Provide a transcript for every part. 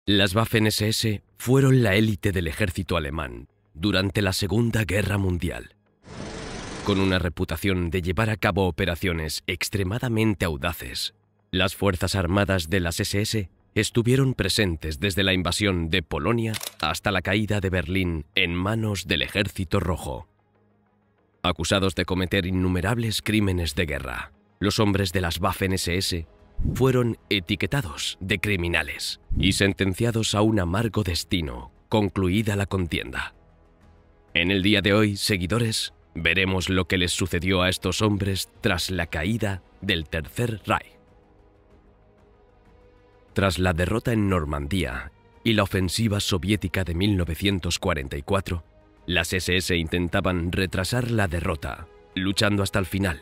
Las Waffen-SS fueron la élite del ejército alemán durante la Segunda Guerra Mundial. Con una reputación de llevar a cabo operaciones extremadamente audaces, las Fuerzas Armadas de las SS estuvieron presentes desde la invasión de Polonia hasta la caída de Berlín en manos del Ejército Rojo. Acusados de cometer innumerables crímenes de guerra, los hombres de las Waffen-SS fueron etiquetados de criminales y sentenciados a un amargo destino, concluida la contienda. En el día de hoy, seguidores, veremos lo que les sucedió a estos hombres tras la caída del Tercer Reich. Tras la derrota en Normandía y la ofensiva soviética de 1944, las SS intentaban retrasar la derrota, luchando hasta el final,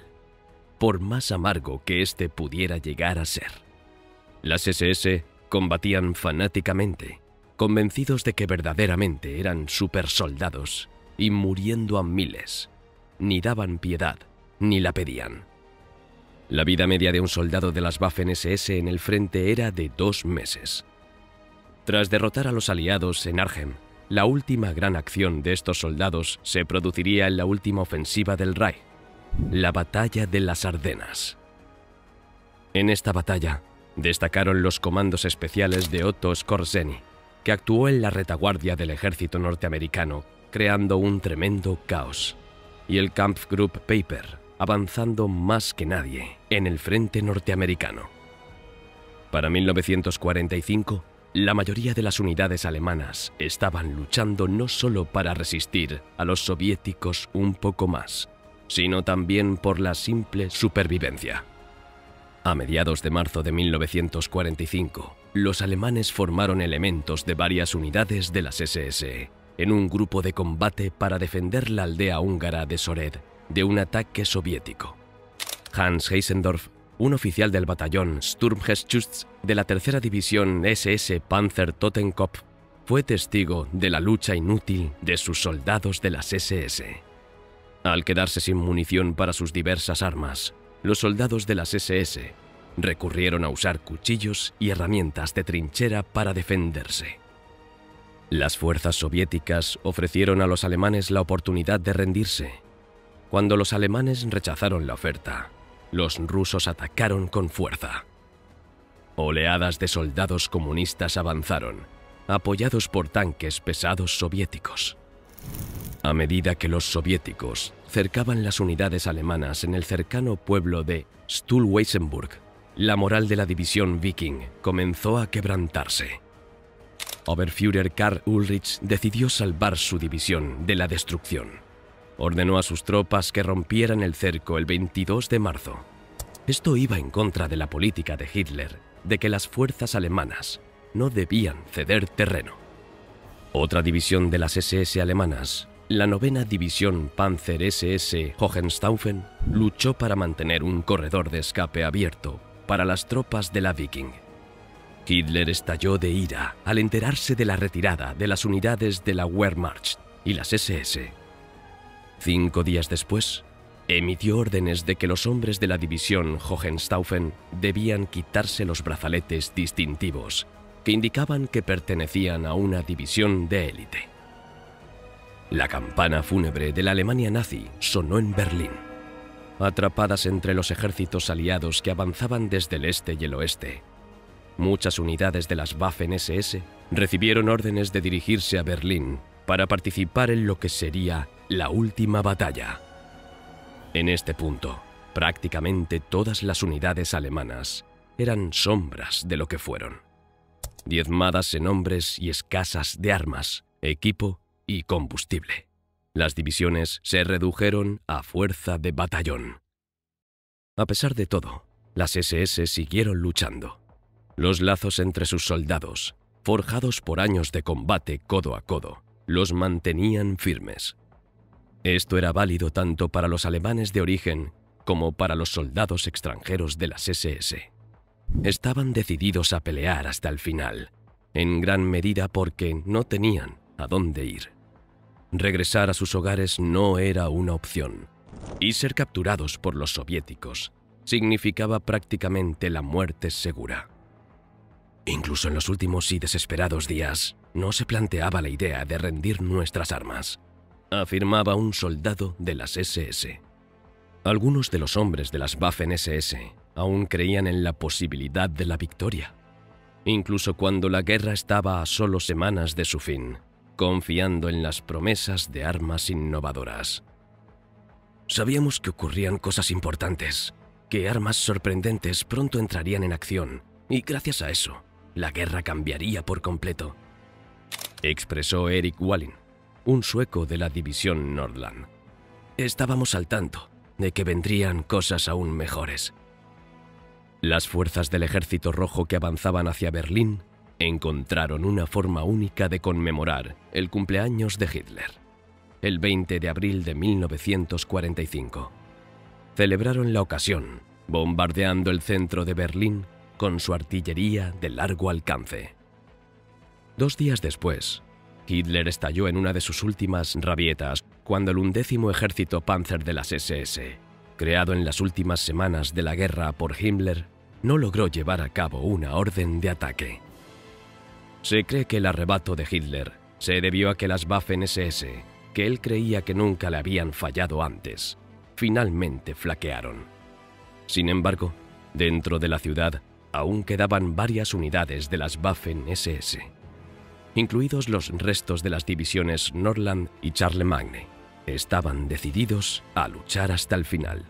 por más amargo que éste pudiera llegar a ser. Las SS combatían fanáticamente, convencidos de que verdaderamente eran supersoldados y muriendo a miles. Ni daban piedad, ni la pedían. La vida media de un soldado de las Waffen-SS en el frente era de 2 meses. Tras derrotar a los aliados en Arnhem, la última gran acción de estos soldados se produciría en la última ofensiva del Reich, la Batalla de las Ardenas. En esta batalla destacaron los comandos especiales de Otto Skorzeny, que actuó en la retaguardia del ejército norteamericano, creando un tremendo caos, y el Kampfgruppe Peiper, avanzando más que nadie en el frente norteamericano. Para 1945, la mayoría de las unidades alemanas estaban luchando no solo para resistir a los soviéticos un poco más, sino también por la simple supervivencia. A mediados de marzo de 1945, los alemanes formaron elementos de varias unidades de las SS en un grupo de combate para defender la aldea húngara de Sored de un ataque soviético. Hans Heisendorf, un oficial del batallón Sturmgeschütz de la tercera división SS Panzer Totenkopf, fue testigo de la lucha inútil de sus soldados de las SS. Al quedarse sin munición para sus diversas armas, los soldados de las SS recurrieron a usar cuchillos y herramientas de trinchera para defenderse. Las fuerzas soviéticas ofrecieron a los alemanes la oportunidad de rendirse. Cuando los alemanes rechazaron la oferta, los rusos atacaron con fuerza. Oleadas de soldados comunistas avanzaron, apoyados por tanques pesados soviéticos. A medida que los soviéticos cercaban las unidades alemanas en el cercano pueblo de Stuhlweisenburg, la moral de la división Viking comenzó a quebrantarse. Oberführer Karl Ulrich decidió salvar su división de la destrucción. Ordenó a sus tropas que rompieran el cerco el 22 de marzo. Esto iba en contra de la política de Hitler, de que las fuerzas alemanas no debían ceder terreno. Otra división de las SS alemanas, la 9ª División Panzer SS Hohenstaufen, luchó para mantener un corredor de escape abierto para las tropas de la Viking. Hitler estalló de ira al enterarse de la retirada de las unidades de la Wehrmacht y las SS. 5 días después, emitió órdenes de que los hombres de la división Hohenstaufen debían quitarse los brazaletes distintivos que indicaban que pertenecían a una división de élite. La campana fúnebre de la Alemania nazi sonó en Berlín. Atrapadas entre los ejércitos aliados que avanzaban desde el este y el oeste, muchas unidades de las Waffen-SS recibieron órdenes de dirigirse a Berlín para participar en lo que sería la última batalla. En este punto, prácticamente todas las unidades alemanas eran sombras de lo que fueron, diezmadas en hombres y escasas de armas, equipo y combustible. Las divisiones se redujeron a fuerza de batallón. A pesar de todo, las SS siguieron luchando. Los lazos entre sus soldados, forjados por años de combate codo a codo, los mantenían firmes. Esto era válido tanto para los alemanes de origen como para los soldados extranjeros de las SS. Estaban decididos a pelear hasta el final, en gran medida porque no tenían a dónde ir. Regresar a sus hogares no era una opción, y ser capturados por los soviéticos significaba prácticamente la muerte segura. Incluso en los últimos y desesperados días, no se planteaba la idea de rendir nuestras armas, afirmaba un soldado de las SS. Algunos de los hombres de las Waffen-SS aún creían en la posibilidad de la victoria, incluso cuando la guerra estaba a solo semanas de su fin, confiando en las promesas de armas innovadoras. Sabíamos que ocurrían cosas importantes, que armas sorprendentes pronto entrarían en acción, y gracias a eso, la guerra cambiaría por completo, expresó Erik Wallin, un sueco de la división Nordland. Estábamos al tanto de que vendrían cosas aún mejores. Las fuerzas del Ejército Rojo que avanzaban hacia Berlín encontraron una forma única de conmemorar el cumpleaños de Hitler, el 20 de abril de 1945. Celebraron la ocasión bombardeando el centro de Berlín con su artillería de largo alcance. 2 días después, Hitler estalló en una de sus últimas rabietas cuando el 11º Ejército Panzer de las SS, creado en las últimas semanas de la guerra por Himmler, no logró llevar a cabo una orden de ataque. Se cree que el arrebato de Hitler se debió a que las Waffen-SS, que él creía que nunca le habían fallado antes, finalmente flaquearon. Sin embargo, dentro de la ciudad aún quedaban varias unidades de las Waffen-SS, incluidos los restos de las divisiones Nordland y Charlemagne. Estaban decididos a luchar hasta el final.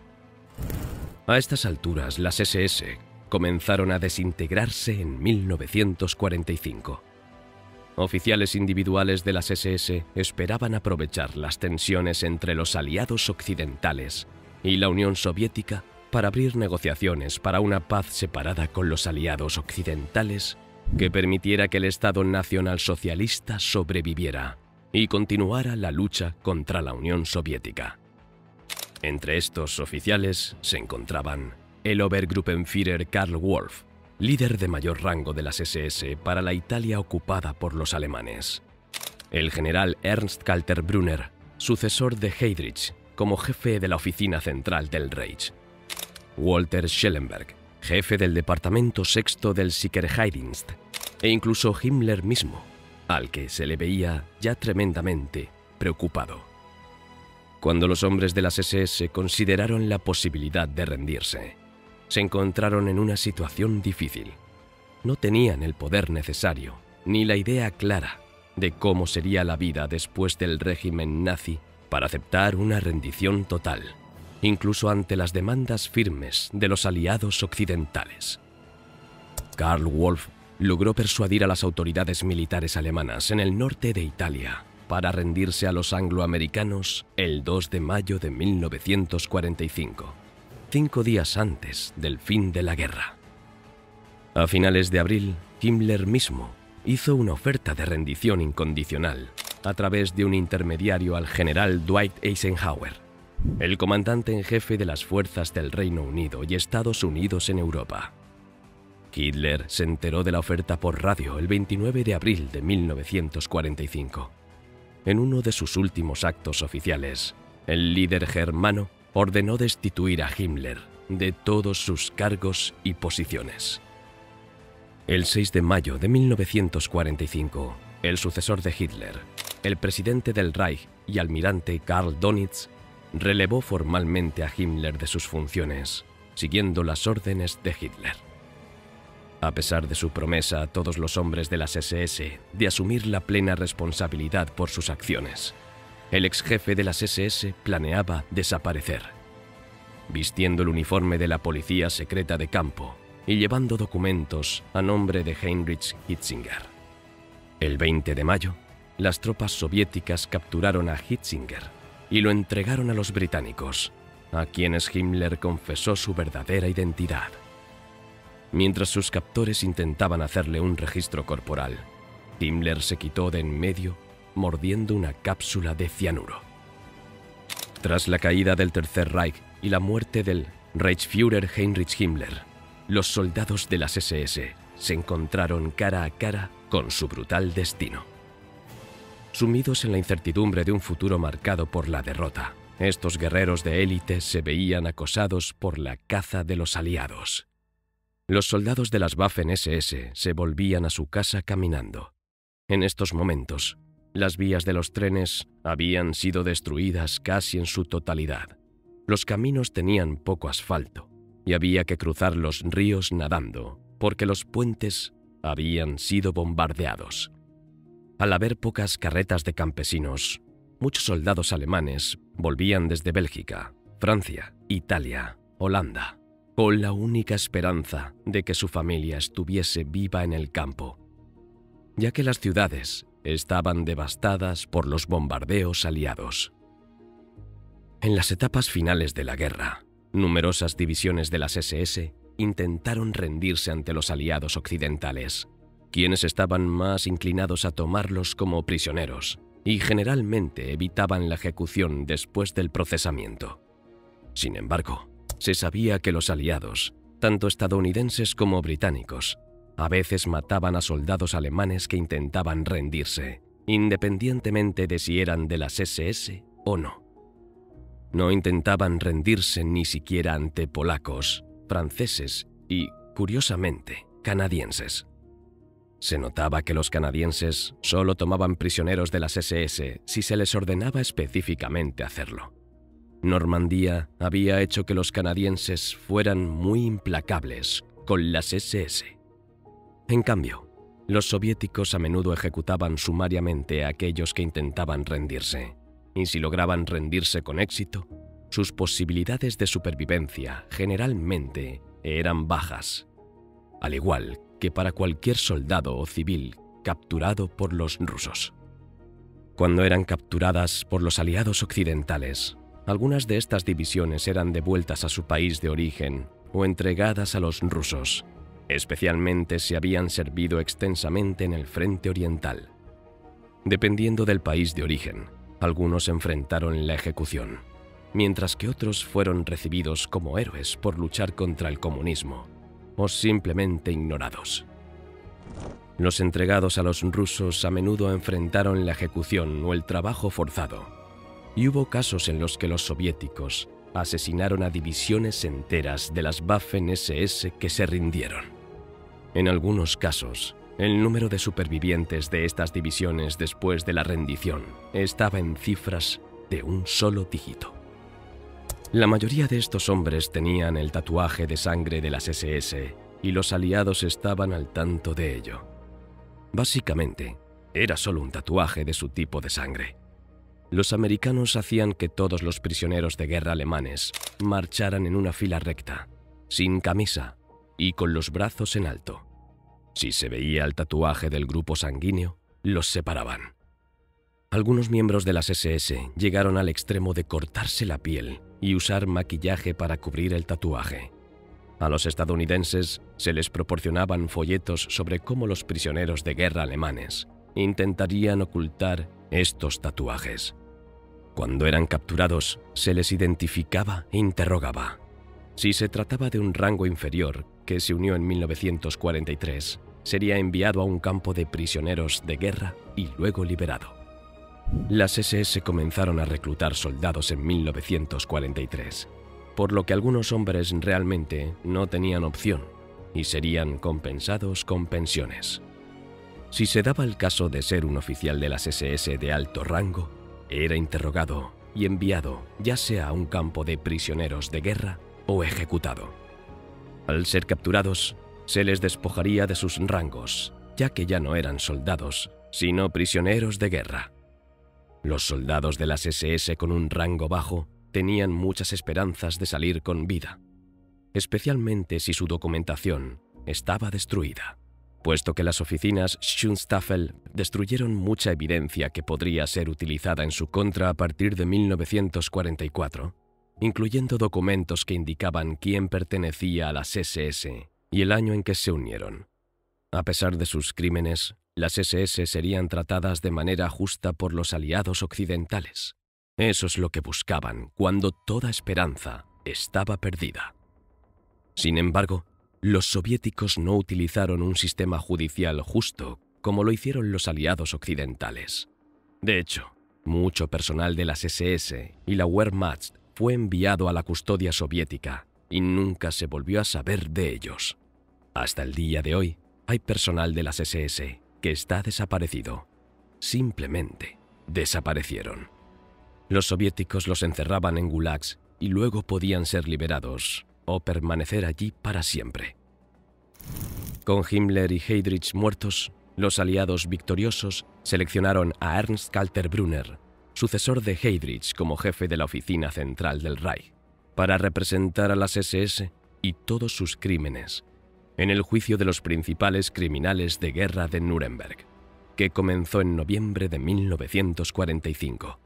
A estas alturas, las SS comenzaron a desintegrarse en 1945. Oficiales individuales de las SS esperaban aprovechar las tensiones entre los aliados occidentales y la Unión Soviética para abrir negociaciones para una paz separada con los aliados occidentales que permitiera que el Estado nacionalsocialista sobreviviera y continuara la lucha contra la Unión Soviética. Entre estos oficiales se encontraban el Obergruppenführer Karl Wolff, líder de mayor rango de las SS para la Italia ocupada por los alemanes; el general Ernst Kaltenbrunner, sucesor de Heydrich como jefe de la oficina central del Reich; Walter Schellenberg, jefe del departamento sexto del Sicherheitsdienst, e incluso Himmler mismo, al que se le veía ya tremendamente preocupado. Cuando los hombres de las SS consideraron la posibilidad de rendirse, se encontraron en una situación difícil. No tenían el poder necesario, ni la idea clara de cómo sería la vida después del régimen nazi para aceptar una rendición total, incluso ante las demandas firmes de los aliados occidentales. Karl Wolff logró persuadir a las autoridades militares alemanas en el norte de Italia para rendirse a los angloamericanos el 2 de mayo de 1945, 5 días antes del fin de la guerra. A finales de abril, Himmler mismo hizo una oferta de rendición incondicional a través de un intermediario al general Dwight Eisenhower, el comandante en jefe de las fuerzas del Reino Unido y Estados Unidos en Europa. Hitler se enteró de la oferta por radio el 29 de abril de 1945. En uno de sus últimos actos oficiales, el líder germano ordenó destituir a Himmler de todos sus cargos y posiciones. El 6 de mayo de 1945, el sucesor de Hitler, el presidente del Reich y almirante Karl Dönitz, relevó formalmente a Himmler de sus funciones, siguiendo las órdenes de Hitler. A pesar de su promesa a todos los hombres de las SS de asumir la plena responsabilidad por sus acciones, el ex jefe de las SS planeaba desaparecer. Vistiendo el uniforme de la policía secreta de campo y llevando documentos a nombre de Heinrich Hitzinger. El 20 de mayo, las tropas soviéticas capturaron a Hitzinger y lo entregaron a los británicos, a quienes Himmler confesó su verdadera identidad. Mientras sus captores intentaban hacerle un registro corporal, Himmler se quitó de en medio mordiendo una cápsula de cianuro. Tras la caída del Tercer Reich y la muerte del Reichsführer Heinrich Himmler, los soldados de las SS se encontraron cara a cara con su brutal destino. Sumidos en la incertidumbre de un futuro marcado por la derrota, estos guerreros de élite se veían acosados por la caza de los aliados. Los soldados de las Waffen-SS se volvían a su casa caminando. En estos momentos, las vías de los trenes habían sido destruidas casi en su totalidad. Los caminos tenían poco asfalto y había que cruzar los ríos nadando porque los puentes habían sido bombardeados. Al haber pocas carretas de campesinos, muchos soldados alemanes volvían desde Bélgica, Francia, Italia, Holanda, con la única esperanza de que su familia estuviese viva en el campo, ya que las ciudades estaban devastadas por los bombardeos aliados. En las etapas finales de la guerra, numerosas divisiones de las SS intentaron rendirse ante los aliados occidentales, quienes estaban más inclinados a tomarlos como prisioneros y generalmente evitaban la ejecución después del procesamiento. Sin embargo, se sabía que los aliados, tanto estadounidenses como británicos, a veces mataban a soldados alemanes que intentaban rendirse, independientemente de si eran de las SS o no. No intentaban rendirse ni siquiera ante polacos, franceses y, curiosamente, canadienses. Se notaba que los canadienses solo tomaban prisioneros de las SS si se les ordenaba específicamente hacerlo. Normandía había hecho que los canadienses fueran muy implacables con las SS. En cambio, los soviéticos a menudo ejecutaban sumariamente a aquellos que intentaban rendirse, y si lograban rendirse con éxito, sus posibilidades de supervivencia generalmente eran bajas, al igual que para cualquier soldado o civil capturado por los rusos. Cuando eran capturadas por los aliados occidentales, algunas de estas divisiones eran devueltas a su país de origen o entregadas a los rusos, especialmente si habían servido extensamente en el frente oriental. Dependiendo del país de origen, algunos enfrentaron la ejecución, mientras que otros fueron recibidos como héroes por luchar contra el comunismo o simplemente ignorados. Los entregados a los rusos a menudo enfrentaron la ejecución o el trabajo forzado, y hubo casos en los que los soviéticos asesinaron a divisiones enteras de las Waffen-SS que se rindieron. En algunos casos, el número de supervivientes de estas divisiones después de la rendición estaba en cifras de un solo dígito. La mayoría de estos hombres tenían el tatuaje de sangre de las SS y los aliados estaban al tanto de ello. Básicamente, era solo un tatuaje de su tipo de sangre. Los americanos hacían que todos los prisioneros de guerra alemanes marcharan en una fila recta, sin camisa y con los brazos en alto. Si se veía el tatuaje del grupo sanguíneo, los separaban. Algunos miembros de las SS llegaron al extremo de cortarse la piel y usar maquillaje para cubrir el tatuaje. A los estadounidenses se les proporcionaban folletos sobre cómo los prisioneros de guerra alemanes intentarían ocultar estos tatuajes. Cuando eran capturados, se les identificaba e interrogaba. Si se trataba de un rango inferior que se unió en 1943, sería enviado a un campo de prisioneros de guerra y luego liberado. Las SS comenzaron a reclutar soldados en 1943, por lo que algunos hombres realmente no tenían opción y serían compensados con pensiones. Si se daba el caso de ser un oficial de las SS de alto rango, era interrogado y enviado ya sea a un campo de prisioneros de guerra o ejecutado. Al ser capturados, se les despojaría de sus rangos, ya que ya no eran soldados, sino prisioneros de guerra. Los soldados de las SS con un rango bajo tenían muchas esperanzas de salir con vida, especialmente si su documentación estaba destruida, puesto que las oficinas Schutzstaffel destruyeron mucha evidencia que podría ser utilizada en su contra a partir de 1944, incluyendo documentos que indicaban quién pertenecía a las SS y el año en que se unieron. A pesar de sus crímenes, las SS serían tratadas de manera justa por los aliados occidentales. Eso es lo que buscaban cuando toda esperanza estaba perdida. Sin embargo, los soviéticos no utilizaron un sistema judicial justo como lo hicieron los aliados occidentales. De hecho, mucho personal de las SS y la Wehrmacht fue enviado a la custodia soviética y nunca se volvió a saber de ellos. Hasta el día de hoy, hay personal de las SS que está desaparecido. Simplemente desaparecieron. Los soviéticos los encerraban en gulags y luego podían ser liberados o permanecer allí para siempre. Con Himmler y Heydrich muertos, los aliados victoriosos seleccionaron a Ernst Kaltenbrunner, sucesor de Heydrich como jefe de la oficina central del Reich, para representar a las SS y todos sus crímenes en el juicio de los principales criminales de guerra de Nuremberg, que comenzó en noviembre de 1945.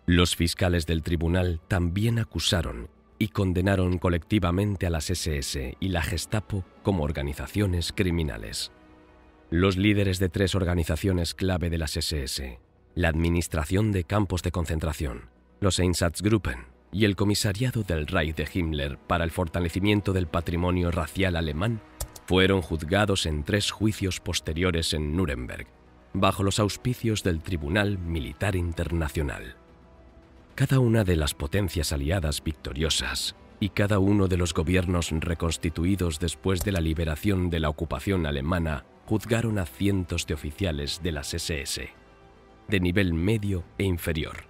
Los fiscales del tribunal también acusaron y condenaron colectivamente a las SS y la Gestapo como organizaciones criminales. Los líderes de 3 organizaciones clave de las SS, la Administración de Campos de Concentración, los Einsatzgruppen y el Comisariado del Reich de Himmler para el fortalecimiento del patrimonio racial alemán, fueron juzgados en 3 juicios posteriores en Nuremberg, bajo los auspicios del Tribunal Militar Internacional. Cada una de las potencias aliadas victoriosas y cada uno de los gobiernos reconstituidos después de la liberación de la ocupación alemana juzgaron a cientos de oficiales de las SS, de nivel medio e inferior.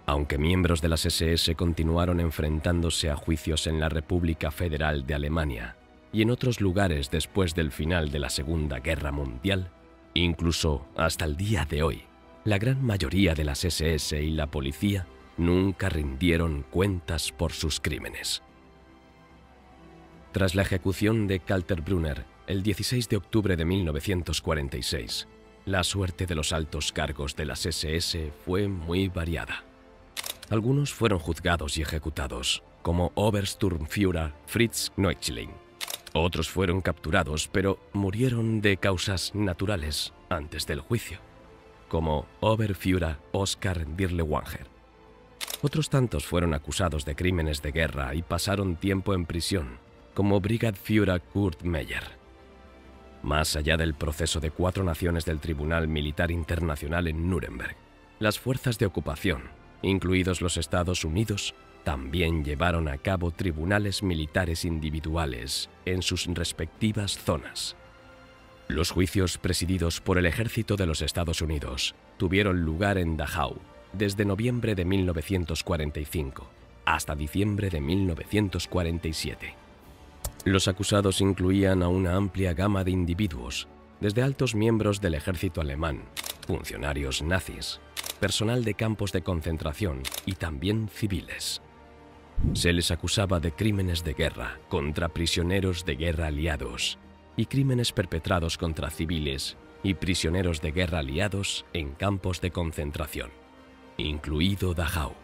Aunque miembros de las SS continuaron enfrentándose a juicios en la República Federal de Alemania y en otros lugares después del final de la Segunda Guerra Mundial, incluso hasta el día de hoy, la gran mayoría de las SS y la policía nunca rindieron cuentas por sus crímenes. Tras la ejecución de Kaltenbrunner el 16 de octubre de 1946, la suerte de los altos cargos de las SS fue muy variada. Algunos fueron juzgados y ejecutados, como Obersturmführer Fritz Neuchling. Otros fueron capturados, pero murieron de causas naturales antes del juicio, como Oberführer Oskar Dirlewanger. Otros tantos fueron acusados de crímenes de guerra y pasaron tiempo en prisión, como Brigadeführer Kurt Meyer. Más allá del proceso de 4 naciones del Tribunal Militar Internacional en Nuremberg, las fuerzas de ocupación, incluidos los Estados Unidos, también llevaron a cabo tribunales militares individuales en sus respectivas zonas. Los juicios presididos por el ejército de los Estados Unidos tuvieron lugar en Dachau desde noviembre de 1945 hasta diciembre de 1947. Los acusados incluían a una amplia gama de individuos, desde altos miembros del ejército alemán, funcionarios nazis, personal de campos de concentración y también civiles. Se les acusaba de crímenes de guerra contra prisioneros de guerra aliados y crímenes perpetrados contra civiles y prisioneros de guerra aliados en campos de concentración, incluido Dachau.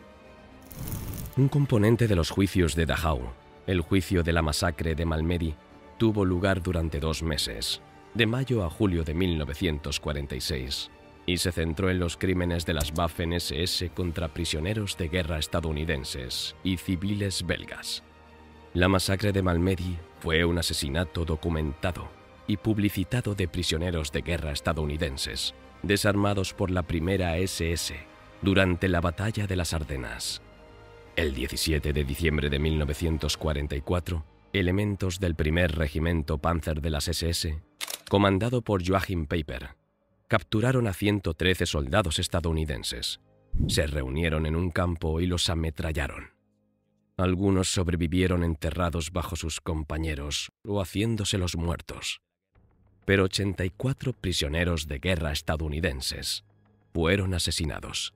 Un componente de los juicios de Dachau, el juicio de la masacre de Malmedy, tuvo lugar durante 2 meses, de mayo a julio de 1946, y se centró en los crímenes de las Waffen-SS contra prisioneros de guerra estadounidenses y civiles belgas. La masacre de Malmedy fue un asesinato documentado y publicitado de prisioneros de guerra estadounidenses, desarmados por la primera SS durante la Batalla de las Ardenas. El 17 de diciembre de 1944, elementos del primer regimiento Panzer de las SS, comandado por Joachim Peiper, capturaron a 113 soldados estadounidenses. Se reunieron en un campo y los ametrallaron. Algunos sobrevivieron enterrados bajo sus compañeros o haciéndose los muertos. Pero 84 prisioneros de guerra estadounidenses fueron asesinados.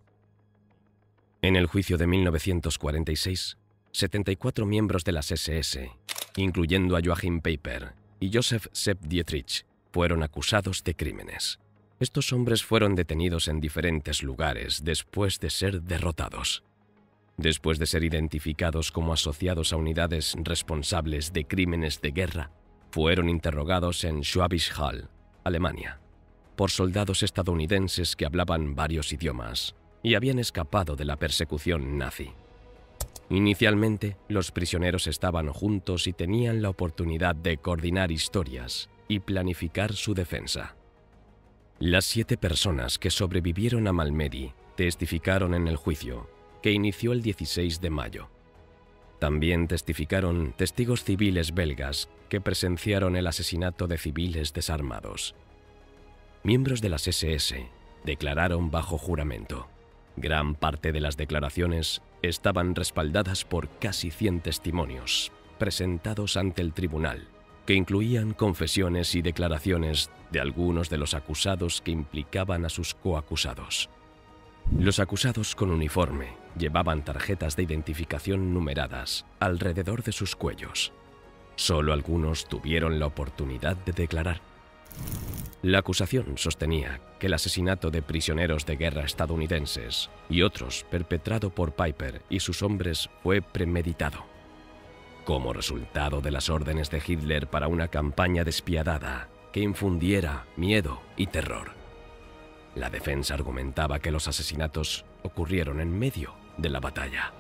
En el juicio de 1946, 74 miembros de las SS, incluyendo a Joachim Peiper y Joseph Sepp Dietrich, fueron acusados de crímenes. Estos hombres fueron detenidos en diferentes lugares después de ser derrotados. Después de ser identificados como asociados a unidades responsables de crímenes de guerra, fueron interrogados en Schwäbisch Hall, Alemania, por soldados estadounidenses que hablaban varios idiomas y habían escapado de la persecución nazi. Inicialmente, los prisioneros estaban juntos y tenían la oportunidad de coordinar historias y planificar su defensa. Las 7 personas que sobrevivieron a Malmedy testificaron en el juicio, que inició el 16 de mayo. También testificaron testigos civiles belgas que presenciaron el asesinato de civiles desarmados. Miembros de las SS declararon bajo juramento. Gran parte de las declaraciones estaban respaldadas por casi 100 testimonios presentados ante el tribunal, que incluían confesiones y declaraciones de algunos de los acusados que implicaban a sus coacusados. Los acusados con uniforme llevaban tarjetas de identificación numeradas alrededor de sus cuellos. Solo algunos tuvieron la oportunidad de declarar. La acusación sostenía que el asesinato de prisioneros de guerra estadounidenses y otros perpetrado por Piper y sus hombres fue premeditado, como resultado de las órdenes de Hitler para una campaña despiadada que infundiera miedo y terror. La defensa argumentaba que los asesinatos ocurrieron en medio de la batalla.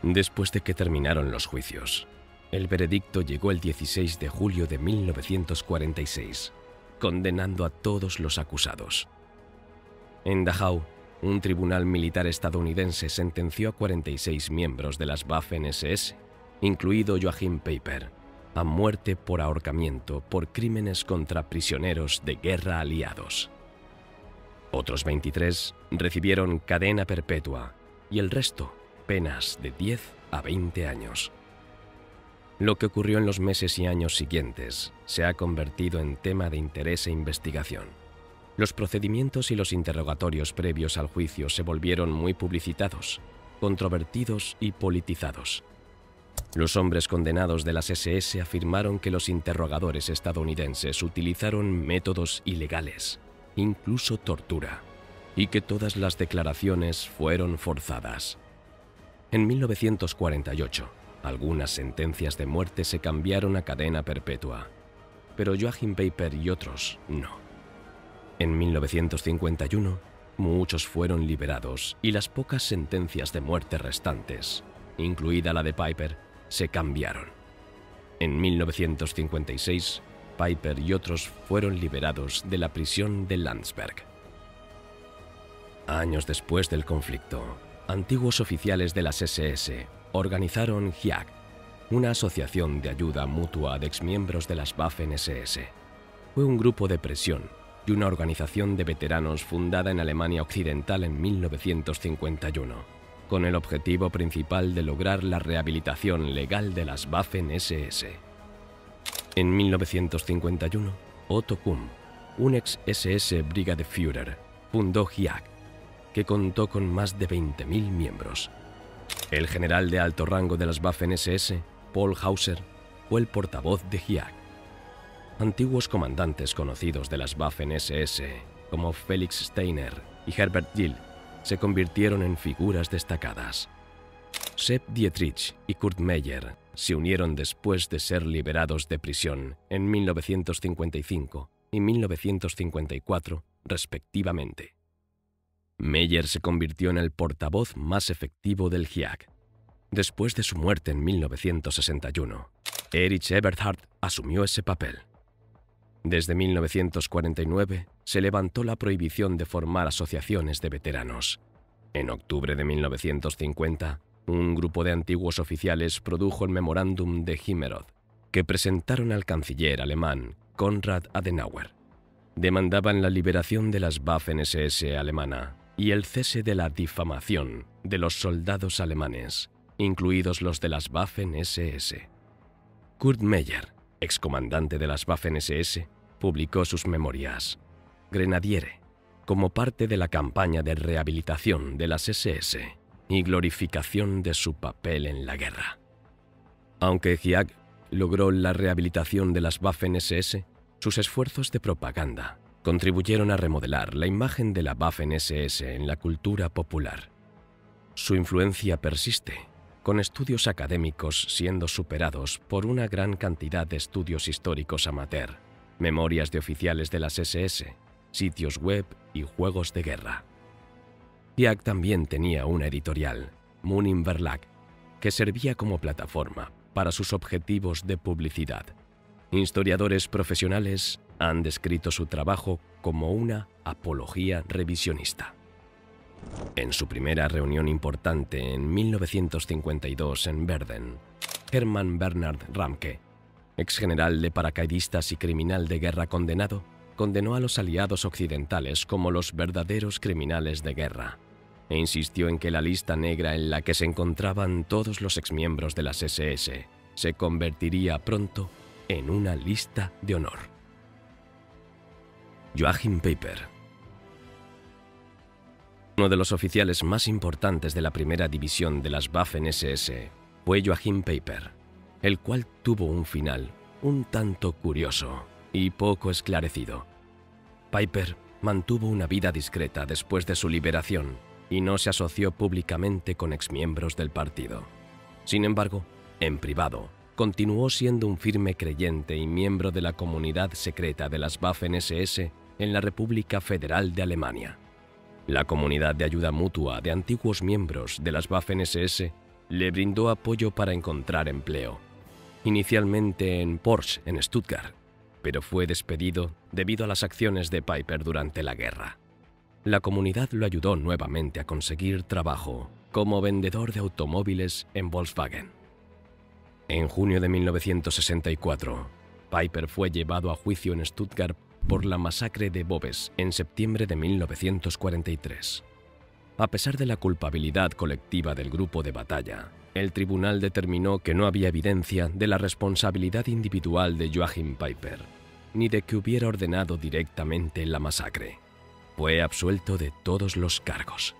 Después de que terminaron los juicios, el veredicto llegó el 16 de julio de 1946, condenando a todos los acusados. En Dachau, un tribunal militar estadounidense sentenció a 46 miembros de las Waffen-SS, incluido Joachim Peiper, a muerte por ahorcamiento por crímenes contra prisioneros de guerra aliados. Otros 23 recibieron cadena perpetua y el resto penas de 10 a 20 años. Lo que ocurrió en los meses y años siguientes se ha convertido en tema de interés e investigación. Los procedimientos y los interrogatorios previos al juicio se volvieron muy publicitados, controvertidos y politizados. Los hombres condenados de las SS afirmaron que los interrogadores estadounidenses utilizaron métodos ilegales, incluso tortura, y que todas las declaraciones fueron forzadas. En 1948, algunas sentencias de muerte se cambiaron a cadena perpetua, pero Joachim Peiper y otros no. En 1951, muchos fueron liberados y las pocas sentencias de muerte restantes, incluida la de Piper, se cambiaron. En 1956, Piper y otros fueron liberados de la prisión de Landsberg. Años después del conflicto, antiguos oficiales de las SS organizaron HIAG, una asociación de ayuda mutua de exmiembros de las Waffen-SS. Fue un grupo de presión y una organización de veteranos fundada en Alemania Occidental en 1951, con el objetivo principal de lograr la rehabilitación legal de las Waffen-SS. En 1951, Otto Kumm, un ex-SS Brigadeführer, fundó HIAG, que contó con más de 20.000 miembros. El general de alto rango de las Waffen-SS, Paul Hauser, fue el portavoz de HIAG. Antiguos comandantes conocidos de las Waffen-SS, como Felix Steiner y Herbert Dill, se convirtieron en figuras destacadas. Sepp Dietrich y Kurt Meyer se unieron después de ser liberados de prisión en 1955 y 1954, respectivamente. Meyer se convirtió en el portavoz más efectivo del HIAG. Después de su muerte en 1961, Erich Eberhard asumió ese papel. Desde 1949 se levantó la prohibición de formar asociaciones de veteranos. En octubre de 1950, un grupo de antiguos oficiales produjo el Memorándum de Himmerod, que presentaron al canciller alemán Konrad Adenauer. Demandaban la liberación de las Waffen-SS alemana y el cese de la difamación de los soldados alemanes, incluidos los de las Waffen-SS. Kurt Meyer, excomandante de las Waffen-SS, publicó sus memorias, Grenadiere, como parte de la campaña de rehabilitación de las SS y glorificación de su papel en la guerra. Aunque HIAG logró la rehabilitación de las Waffen-SS, sus esfuerzos de propaganda contribuyeron a remodelar la imagen de la Waffen-SS en la cultura popular. Su influencia persiste, con estudios académicos siendo superados por una gran cantidad de estudios históricos amateur, memorias de oficiales de las SS, sitios web y juegos de guerra. HIAG también tenía una editorial, Moonin Verlag, que servía como plataforma para sus objetivos de publicidad. Historiadores profesionales han descrito su trabajo como una apología revisionista. En su primera reunión importante en 1952 en Verden, Hermann Bernhard Ramke ex general de paracaidistas y criminal de guerra condenado, condenó a los aliados occidentales como los verdaderos criminales de guerra, e insistió en que la lista negra en la que se encontraban todos los exmiembros de las SS se convertiría pronto en una lista de honor. Joachim Peiper. Uno de los oficiales más importantes de la primera división de las Waffen-SS fue Joachim Peiper, el cual tuvo un final un tanto curioso y poco esclarecido. Peiper mantuvo una vida discreta después de su liberación y no se asoció públicamente con exmiembros del partido. Sin embargo, en privado, continuó siendo un firme creyente y miembro de la comunidad secreta de las Waffen-SS en la República Federal de Alemania. La comunidad de ayuda mutua de antiguos miembros de las Waffen-SS le brindó apoyo para encontrar empleo, inicialmente en Porsche, en Stuttgart, pero fue despedido debido a las acciones de Peiper durante la guerra. La comunidad lo ayudó nuevamente a conseguir trabajo como vendedor de automóviles en Volkswagen. En junio de 1964, Peiper fue llevado a juicio en Stuttgart por la masacre de Boves en septiembre de 1943. A pesar de la culpabilidad colectiva del grupo de batalla, el tribunal determinó que no había evidencia de la responsabilidad individual de Joachim Peiper, ni de que hubiera ordenado directamente la masacre. Fue absuelto de todos los cargos.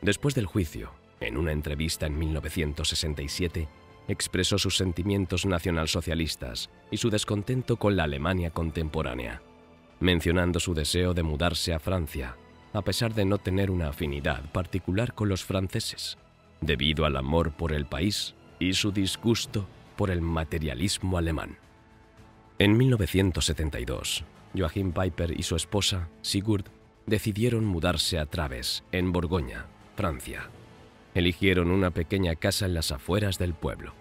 Después del juicio, en una entrevista en 1967, expresó sus sentimientos nacionalsocialistas y su descontento con la Alemania contemporánea, mencionando su deseo de mudarse a Francia, a pesar de no tener una afinidad particular con los franceses, debido al amor por el país y su disgusto por el materialismo alemán. En 1972, Joachim Peiper y su esposa, Sigurd, decidieron mudarse a Traves, en Borgoña, Francia. Eligieron una pequeña casa en las afueras del pueblo.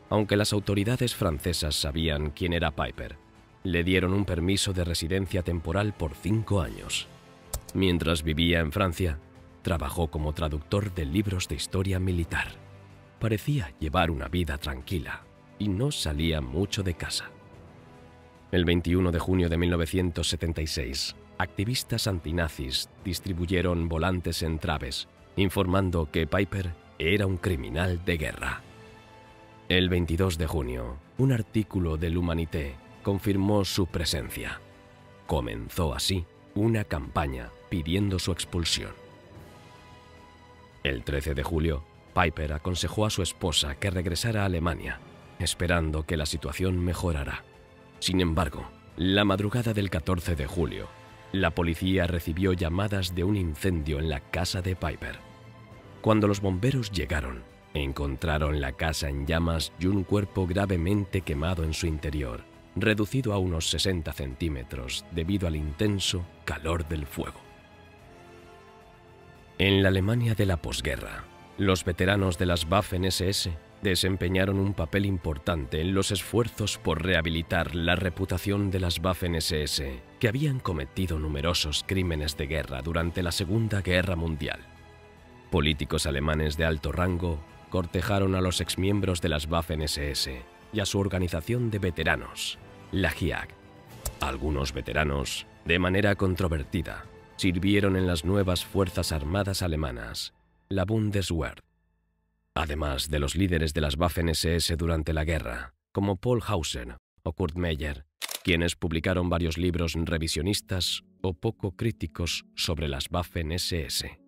Aunque las autoridades francesas sabían quién era Peiper, le dieron un permiso de residencia temporal por 5 años. Mientras vivía en Francia, trabajó como traductor de libros de historia militar. Parecía llevar una vida tranquila y no salía mucho de casa. El 21 de junio de 1976, activistas antinazis distribuyeron volantes en Traves, informando que Peiper era un criminal de guerra. El 22 de junio, un artículo de l'Humanité confirmó su presencia. Comenzó así una campaña pidiendo su expulsión. El 13 de julio, Peiper aconsejó a su esposa que regresara a Alemania, esperando que la situación mejorara. Sin embargo, la madrugada del 14 de julio, la policía recibió llamadas de un incendio en la casa de Peiper. Cuando los bomberos llegaron, encontraron la casa en llamas y un cuerpo gravemente quemado en su interior, reducido a unos 60 centímetros debido al intenso calor del fuego. En la Alemania de la posguerra, los veteranos de las Waffen-SS desempeñaron un papel importante en los esfuerzos por rehabilitar la reputación de las Waffen-SS, que habían cometido numerosos crímenes de guerra durante la Segunda Guerra Mundial. Políticos alemanes de alto rango cortejaron a los exmiembros de las Waffen-SS y a su organización de veteranos, la GIAG. Algunos veteranos, de manera controvertida, sirvieron en las nuevas Fuerzas Armadas alemanas, la Bundeswehr. Además de los líderes de las Waffen-SS durante la guerra, como Paul Hauser o Kurt Meyer, quienes publicaron varios libros revisionistas o poco críticos sobre las Waffen-SS.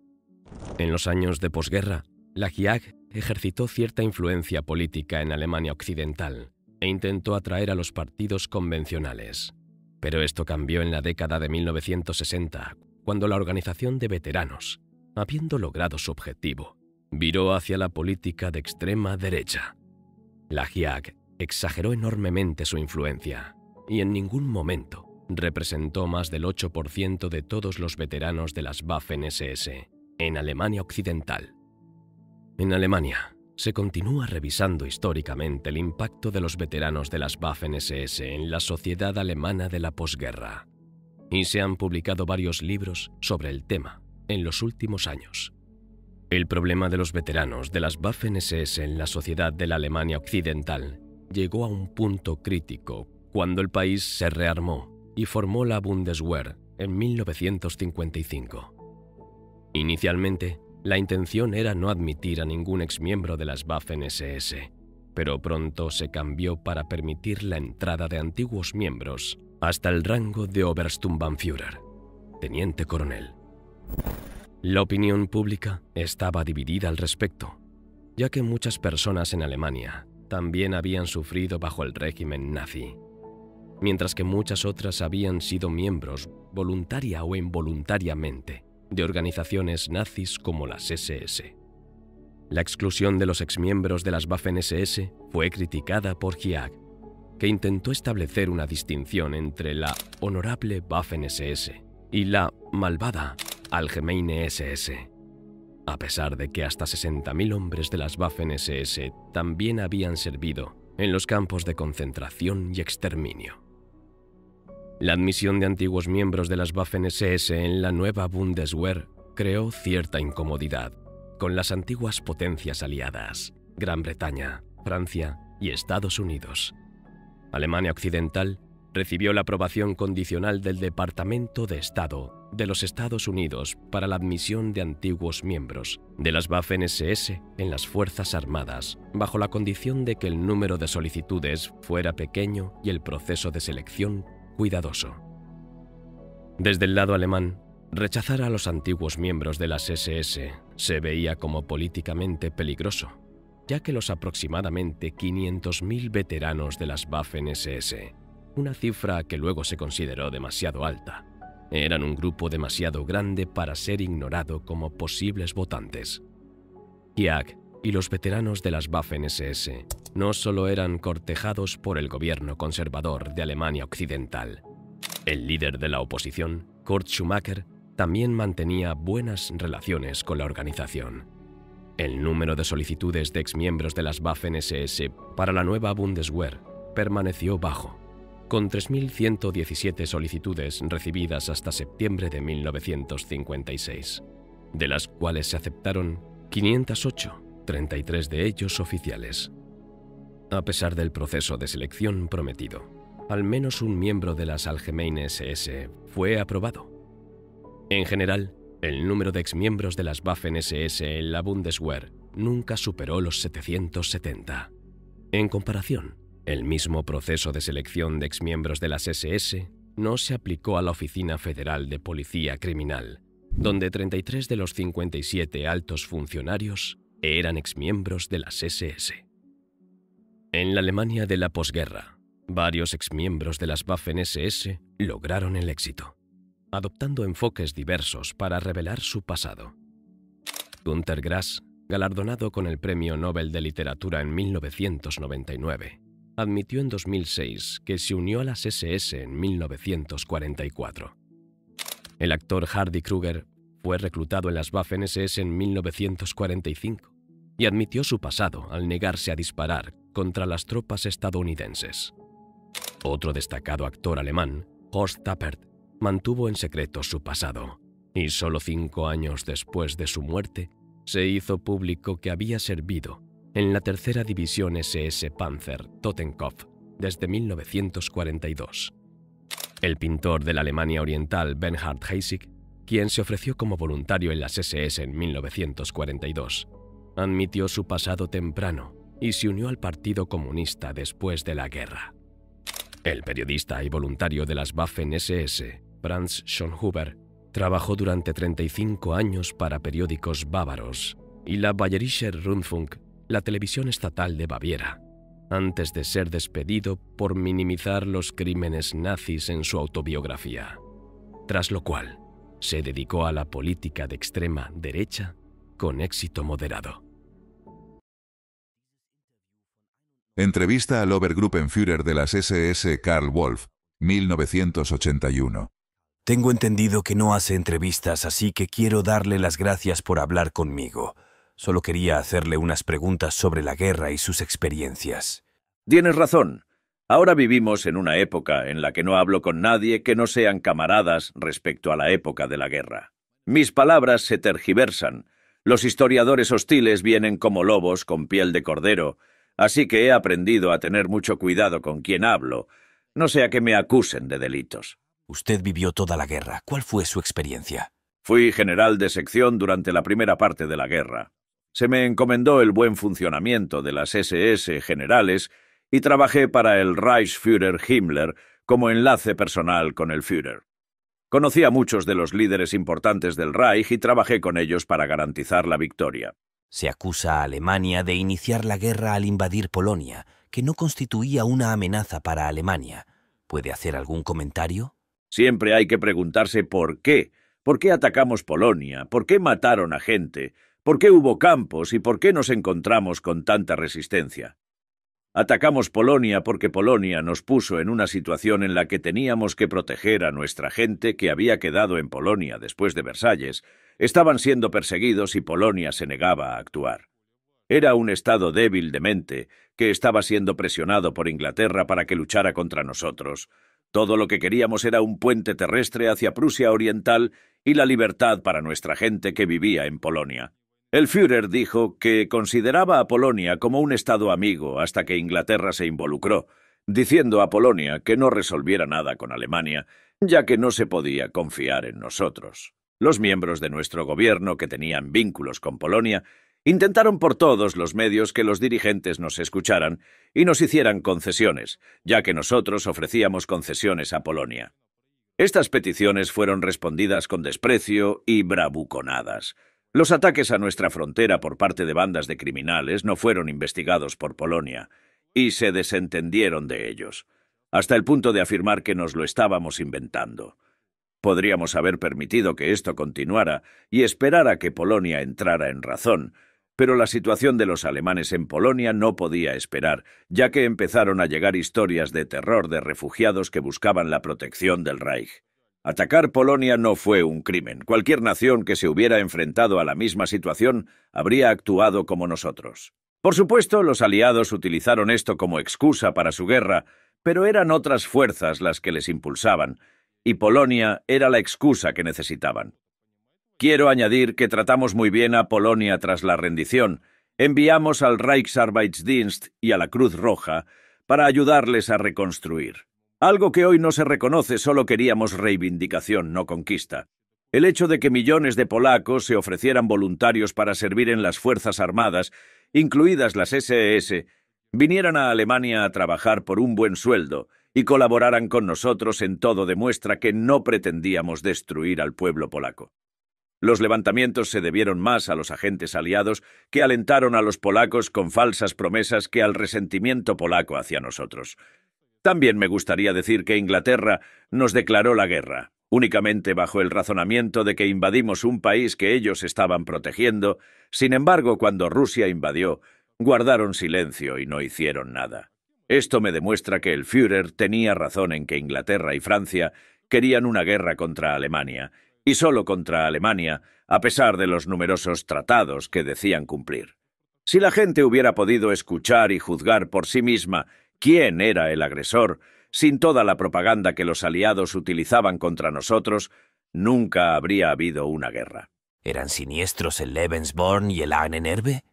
En los años de posguerra, la GIAG ejercitó cierta influencia política en Alemania Occidental e intentó atraer a los partidos convencionales. Pero esto cambió en la década de 1960, cuando la organización de veteranos, habiendo logrado su objetivo, viró hacia la política de extrema derecha. La GIAG exageró enormemente su influencia y en ningún momento representó más del 8% de todos los veteranos de las Waffen-SS en Alemania Occidental. En Alemania se continúa revisando históricamente el impacto de los veteranos de las Waffen-SS en la sociedad alemana de la posguerra, y se han publicado varios libros sobre el tema en los últimos años. El problema de los veteranos de las Waffen-SS en la sociedad de la Alemania Occidental llegó a un punto crítico cuando el país se rearmó y formó la Bundeswehr en 1955. Inicialmente, la intención era no admitir a ningún exmiembro de las Waffen-SS, pero pronto se cambió para permitir la entrada de antiguos miembros hasta el rango de Obersturmbannführer, teniente coronel. La opinión pública estaba dividida al respecto, ya que muchas personas en Alemania también habían sufrido bajo el régimen nazi, mientras que muchas otras habían sido miembros, voluntaria o involuntariamente, de organizaciones nazis como las SS. La exclusión de los exmiembros de las Waffen-SS fue criticada por Hiag, que intentó establecer una distinción entre la honorable Waffen-SS y la malvada Allgemeine SS, a pesar de que hasta 60.000 hombres de las Waffen-SS también habían servido en los campos de concentración y exterminio. La admisión de antiguos miembros de las Waffen-SS en la nueva Bundeswehr creó cierta incomodidad con las antiguas potencias aliadas, Gran Bretaña, Francia y Estados Unidos. Alemania Occidental recibió la aprobación condicional del Departamento de Estado de los Estados Unidos para la admisión de antiguos miembros de las Waffen-SS en las Fuerzas Armadas, bajo la condición de que el número de solicitudes fuera pequeño y el proceso de selección cuidadoso. Desde el lado alemán, rechazar a los antiguos miembros de las SS se veía como políticamente peligroso, ya que los aproximadamente 500.000 veteranos de las Waffen-SS, una cifra que luego se consideró demasiado alta, eran un grupo demasiado grande para ser ignorado como posibles votantes. Hiag y los veteranos de las Waffen-SS no solo eran cortejados por el gobierno conservador de Alemania Occidental. El líder de la oposición, Kurt Schumacher, también mantenía buenas relaciones con la organización. El número de solicitudes de exmiembros de las Waffen-SS para la nueva Bundeswehr permaneció bajo, con 3.117 solicitudes recibidas hasta septiembre de 1956, de las cuales se aceptaron 508, 33 de ellos oficiales. A pesar del proceso de selección prometido, al menos un miembro de las Allgemeine SS fue aprobado. En general, el número de exmiembros de las Waffen-SS en la Bundeswehr nunca superó los 770. En comparación, el mismo proceso de selección de exmiembros de las SS no se aplicó a la Oficina Federal de Policía Criminal, donde 33 de los 57 altos funcionarios eran exmiembros de las SS. En la Alemania de la posguerra, varios exmiembros de las Waffen-SS lograron el éxito, adoptando enfoques diversos para revelar su pasado. Günter Grass, galardonado con el Premio Nobel de Literatura en 1999, admitió en 2006 que se unió a las SS en 1944. El actor Hardy Kruger fue reclutado en las Waffen-SS en 1945 y admitió su pasado al negarse a disparar contra las tropas estadounidenses. Otro destacado actor alemán, Horst Tappert, mantuvo en secreto su pasado, y solo 5 años después de su muerte, se hizo público que había servido en la tercera división SS Panzer Totenkopf desde 1942. El pintor de la Alemania Oriental Bernhard Heissig, quien se ofreció como voluntario en las SS en 1942, admitió su pasado temprano y se unió al Partido Comunista después de la guerra. El periodista y voluntario de las Waffen-SS, Franz Schönhuber, trabajó durante 35 años para periódicos bávaros y la Bayerischer Rundfunk, la televisión estatal de Baviera, antes de ser despedido por minimizar los crímenes nazis en su autobiografía, tras lo cual se dedicó a la política de extrema derecha con éxito moderado. Entrevista al Obergruppenführer de las SS Karl Wolf, 1981. Tengo entendido que no hace entrevistas, así que quiero darle las gracias por hablar conmigo. Solo quería hacerle unas preguntas sobre la guerra y sus experiencias. Tienes razón. Ahora vivimos en una época en la que no hablo con nadie que no sean camaradas respecto a la época de la guerra. Mis palabras se tergiversan. Los historiadores hostiles vienen como lobos con piel de cordero. así que he aprendido a tener mucho cuidado con quién hablo, no sea que me acusen de delitos. Usted vivió toda la guerra. ¿Cuál fue su experiencia? Fui general de sección durante la primera parte de la guerra. Se me encomendó el buen funcionamiento de las SS generales y trabajé para el Reichsführer Himmler como enlace personal con el Führer. Conocí a muchos de los líderes importantes del Reich y trabajé con ellos para garantizar la victoria. Se acusa a Alemania de iniciar la guerra al invadir Polonia, que no constituía una amenaza para Alemania. ¿Puede hacer algún comentario? Siempre hay que preguntarse por qué. ¿Por qué atacamos Polonia? ¿Por qué mataron a gente? ¿Por qué hubo campos y por qué nos encontramos con tanta resistencia? Atacamos Polonia porque Polonia nos puso en una situación en la que teníamos que proteger a nuestra gente que había quedado en Polonia después de Versalles. Estaban siendo perseguidos y Polonia se negaba a actuar. Era un estado débil de mente que estaba siendo presionado por Inglaterra para que luchara contra nosotros. Todo lo que queríamos era un puente terrestre hacia Prusia Oriental y la libertad para nuestra gente que vivía en Polonia. El Führer dijo que consideraba a Polonia como un estado amigo hasta que Inglaterra se involucró, diciendo a Polonia que no resolviera nada con Alemania, ya que no se podía confiar en nosotros. Los miembros de nuestro gobierno que tenían vínculos con Polonia intentaron por todos los medios que los dirigentes nos escucharan y nos hicieran concesiones, ya que nosotros ofrecíamos concesiones a Polonia. Estas peticiones fueron respondidas con desprecio y bravuconadas. Los ataques a nuestra frontera por parte de bandas de criminales no fueron investigados por Polonia, y se desentendieron de ellos, hasta el punto de afirmar que nos lo estábamos inventando. Podríamos haber permitido que esto continuara y esperar a que Polonia entrara en razón, pero la situación de los alemanes en Polonia no podía esperar, ya que empezaron a llegar historias de terror de refugiados que buscaban la protección del Reich. Atacar Polonia no fue un crimen. Cualquier nación que se hubiera enfrentado a la misma situación habría actuado como nosotros. Por supuesto, los aliados utilizaron esto como excusa para su guerra, pero eran otras fuerzas las que les impulsaban, y Polonia era la excusa que necesitaban. Quiero añadir que tratamos muy bien a Polonia tras la rendición. Enviamos al Reichsarbeitsdienst y a la Cruz Roja para ayudarles a reconstruir. Algo que hoy no se reconoce, solo queríamos reivindicación, no conquista. El hecho de que millones de polacos se ofrecieran voluntarios para servir en las Fuerzas Armadas, incluidas las SS, vinieran a Alemania a trabajar por un buen sueldo y colaboraran con nosotros en todo demuestra que no pretendíamos destruir al pueblo polaco. Los levantamientos se debieron más a los agentes aliados que alentaron a los polacos con falsas promesas que al resentimiento polaco hacia nosotros. También me gustaría decir que Inglaterra nos declaró la guerra, únicamente bajo el razonamiento de que invadimos un país que ellos estaban protegiendo. Sin embargo, cuando Rusia invadió, guardaron silencio y no hicieron nada. Esto me demuestra que el Führer tenía razón en que Inglaterra y Francia querían una guerra contra Alemania, y solo contra Alemania, a pesar de los numerosos tratados que decían cumplir. Si la gente hubiera podido escuchar y juzgar por sí misma quién era el agresor, sin toda la propaganda que los aliados utilizaban contra nosotros, nunca habría habido una guerra. ¿Eran siniestros el Lebensborn y el Ahnenerbe?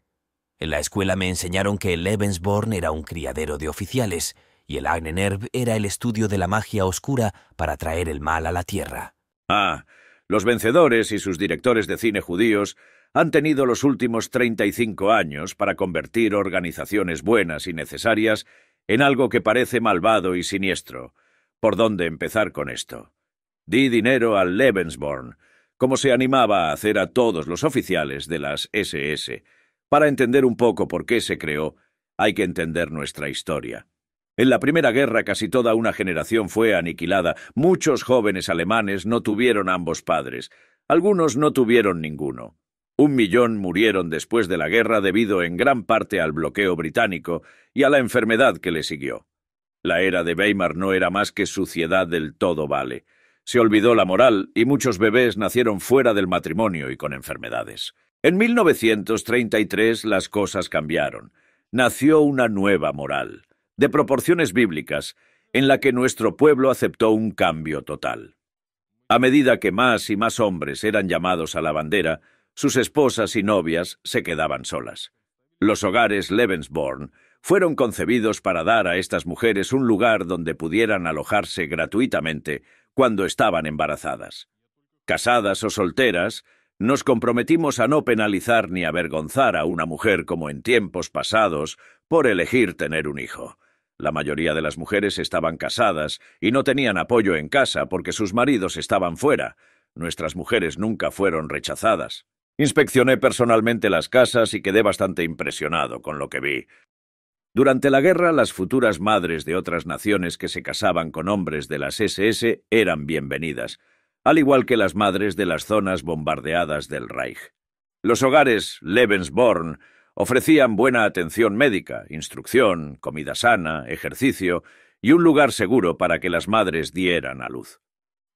En la escuela me enseñaron que el Lebensborn era un criadero de oficiales y el Ahnenerbe era el estudio de la magia oscura para traer el mal a la tierra. Los vencedores y sus directores de cine judíos han tenido los últimos 35 años para convertir organizaciones buenas y necesarias en algo que parece malvado y siniestro. ¿Por dónde empezar con esto? Di dinero al Lebensborn, como se animaba a hacer a todos los oficiales de las SS. Para entender un poco por qué se creó, hay que entender nuestra historia. En la Primera Guerra casi toda una generación fue aniquilada. Muchos jóvenes alemanes no tuvieron ambos padres. Algunos no tuvieron ninguno. 1 millón murieron después de la guerra debido en gran parte al bloqueo británico y a la enfermedad que le siguió. La era de Weimar no era más que suciedad del todo vale. Se olvidó la moral y muchos bebés nacieron fuera del matrimonio y con enfermedades. En 1933 las cosas cambiaron. Nació una nueva moral, de proporciones bíblicas, en la que nuestro pueblo aceptó un cambio total. A medida que más y más hombres eran llamados a la bandera, sus esposas y novias se quedaban solas. Los hogares Lebensborn fueron concebidos para dar a estas mujeres un lugar donde pudieran alojarse gratuitamente cuando estaban embarazadas. Casadas o solteras, nos comprometimos a no penalizar ni avergonzar a una mujer como en tiempos pasados por elegir tener un hijo. La mayoría de las mujeres estaban casadas y no tenían apoyo en casa porque sus maridos estaban fuera. Nuestras mujeres nunca fueron rechazadas. Inspeccioné personalmente las casas y quedé bastante impresionado con lo que vi. Durante la guerra, las futuras madres de otras naciones que se casaban con hombres de las SS eran bienvenidas, al igual que las madres de las zonas bombardeadas del Reich. Los hogares Lebensborn ofrecían buena atención médica, instrucción, comida sana, ejercicio y un lugar seguro para que las madres dieran a luz.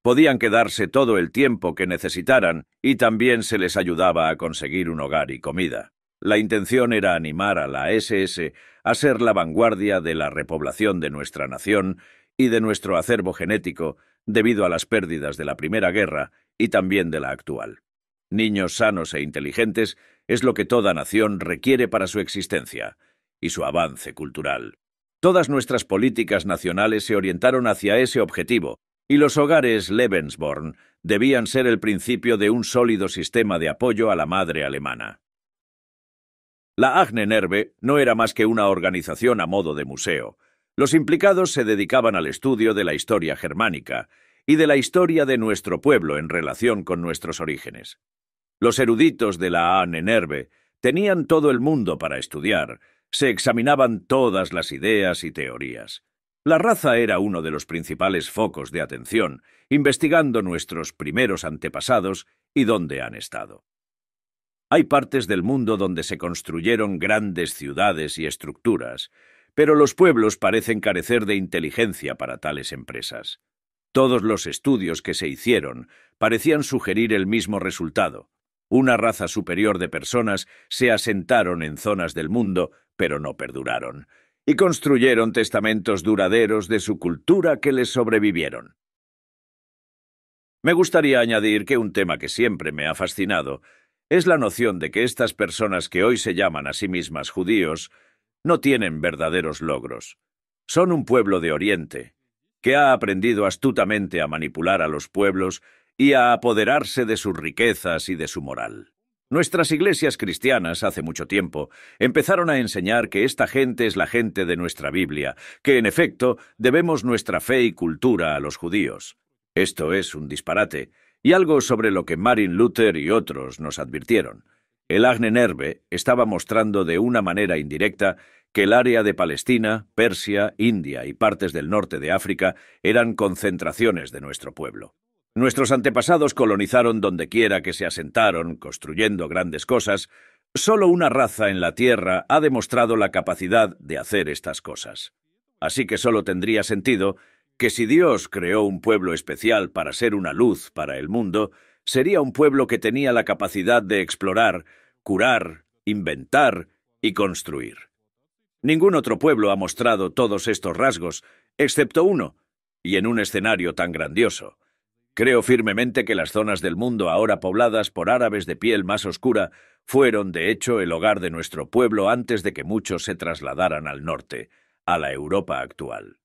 Podían quedarse todo el tiempo que necesitaran y también se les ayudaba a conseguir un hogar y comida. La intención era animar a la SS a ser la vanguardia de la repoblación de nuestra nación y de nuestro acervo genético debido a las pérdidas de la Primera Guerra y también de la actual. Niños sanos e inteligentes es lo que toda nación requiere para su existencia y su avance cultural. Todas nuestras políticas nacionales se orientaron hacia ese objetivo, y los hogares Lebensborn debían ser el principio de un sólido sistema de apoyo a la madre alemana. La Ahnenerbe no era más que una organización a modo de museo. Los implicados se dedicaban al estudio de la historia germánica y de la historia de nuestro pueblo en relación con nuestros orígenes. Los eruditos de la Ahnenerbe tenían todo el mundo para estudiar, se examinaban todas las ideas y teorías. La raza era uno de los principales focos de atención, investigando nuestros primeros antepasados y dónde han estado. Hay partes del mundo donde se construyeron grandes ciudades y estructuras, pero los pueblos parecen carecer de inteligencia para tales empresas. Todos los estudios que se hicieron parecían sugerir el mismo resultado. Una raza superior de personas se asentaron en zonas del mundo, pero no perduraron, y construyeron testamentos duraderos de su cultura que les sobrevivieron. Me gustaría añadir que un tema que siempre me ha fascinado es la noción de que estas personas que hoy se llaman a sí mismas judíos no tienen verdaderos logros. Son un pueblo de Oriente, que ha aprendido astutamente a manipular a los pueblos y a apoderarse de sus riquezas y de su moral. Nuestras iglesias cristianas, hace mucho tiempo, empezaron a enseñar que esta gente es la gente de nuestra Biblia, que en efecto debemos nuestra fe y cultura a los judíos. Esto es un disparate, y algo sobre lo que Martin Luther y otros nos advirtieron. El Ahnenerbe estaba mostrando de una manera indirecta que el área de Palestina, Persia, India y partes del norte de África eran concentraciones de nuestro pueblo. Nuestros antepasados colonizaron dondequiera que se asentaron, construyendo grandes cosas. Solo una raza en la Tierra ha demostrado la capacidad de hacer estas cosas. Así que solo tendría sentido que si Dios creó un pueblo especial para ser una luz para el mundo, sería un pueblo que tenía la capacidad de explorar, curar, inventar y construir. Ningún otro pueblo ha mostrado todos estos rasgos, excepto uno, y en un escenario tan grandioso. Creo firmemente que las zonas del mundo ahora pobladas por árabes de piel más oscura fueron, de hecho, el hogar de nuestro pueblo antes de que muchos se trasladaran al norte, a la Europa actual.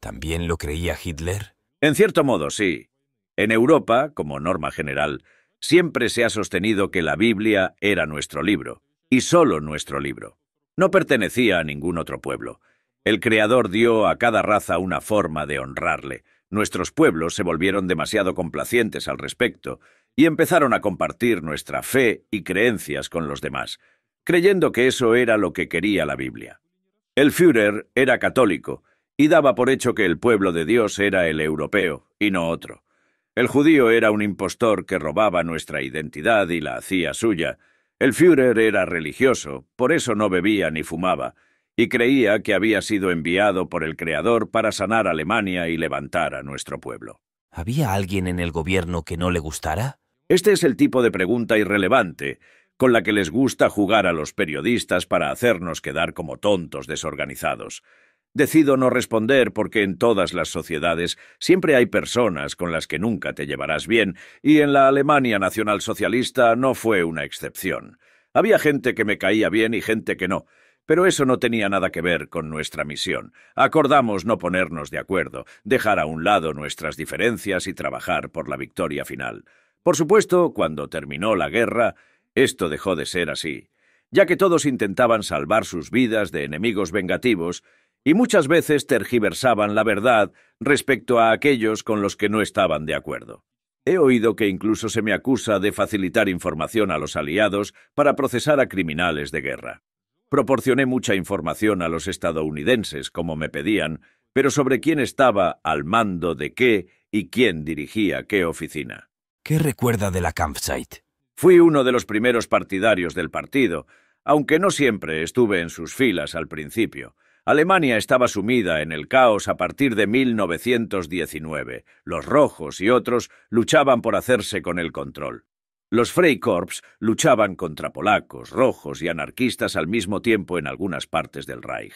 ¿También lo creía Hitler? En cierto modo, sí. En Europa, como norma general, siempre se ha sostenido que la Biblia era nuestro libro, y solo nuestro libro. No pertenecía a ningún otro pueblo. El Creador dio a cada raza una forma de honrarle. Nuestros pueblos se volvieron demasiado complacientes al respecto y empezaron a compartir nuestra fe y creencias con los demás, creyendo que eso era lo que quería la Biblia. El Führer era católico y daba por hecho que el pueblo de Dios era el europeo y no otro. El judío era un impostor que robaba nuestra identidad y la hacía suya. El Führer era religioso, por eso no bebía ni fumaba, y creía que había sido enviado por el Creador para sanar Alemania y levantar a nuestro pueblo. ¿Había alguien en el gobierno que no le gustara? Este es el tipo de pregunta irrelevante con la que les gusta jugar a los periodistas para hacernos quedar como tontos desorganizados. Decido no responder porque en todas las sociedades siempre hay personas con las que nunca te llevarás bien, y en la Alemania nacionalsocialista no fue una excepción. Había gente que me caía bien y gente que no, pero eso no tenía nada que ver con nuestra misión. Acordamos no ponernos de acuerdo, dejar a un lado nuestras diferencias y trabajar por la victoria final. Por supuesto, cuando terminó la guerra, esto dejó de ser así, ya que todos intentaban salvar sus vidas de enemigos vengativos y muchas veces tergiversaban la verdad respecto a aquellos con los que no estaban de acuerdo. He oído que incluso se me acusa de facilitar información a los aliados para procesar a criminales de guerra. Proporcioné mucha información a los estadounidenses, como me pedían, pero sobre quién estaba al mando de qué y quién dirigía qué oficina. ¿Qué recuerda de la campsite? Fui uno de los primeros partidarios del partido, aunque no siempre estuve en sus filas al principio. Alemania estaba sumida en el caos a partir de 1919. Los rojos y otros luchaban por hacerse con el control. Los Freikorps luchaban contra polacos, rojos y anarquistas al mismo tiempo en algunas partes del Reich.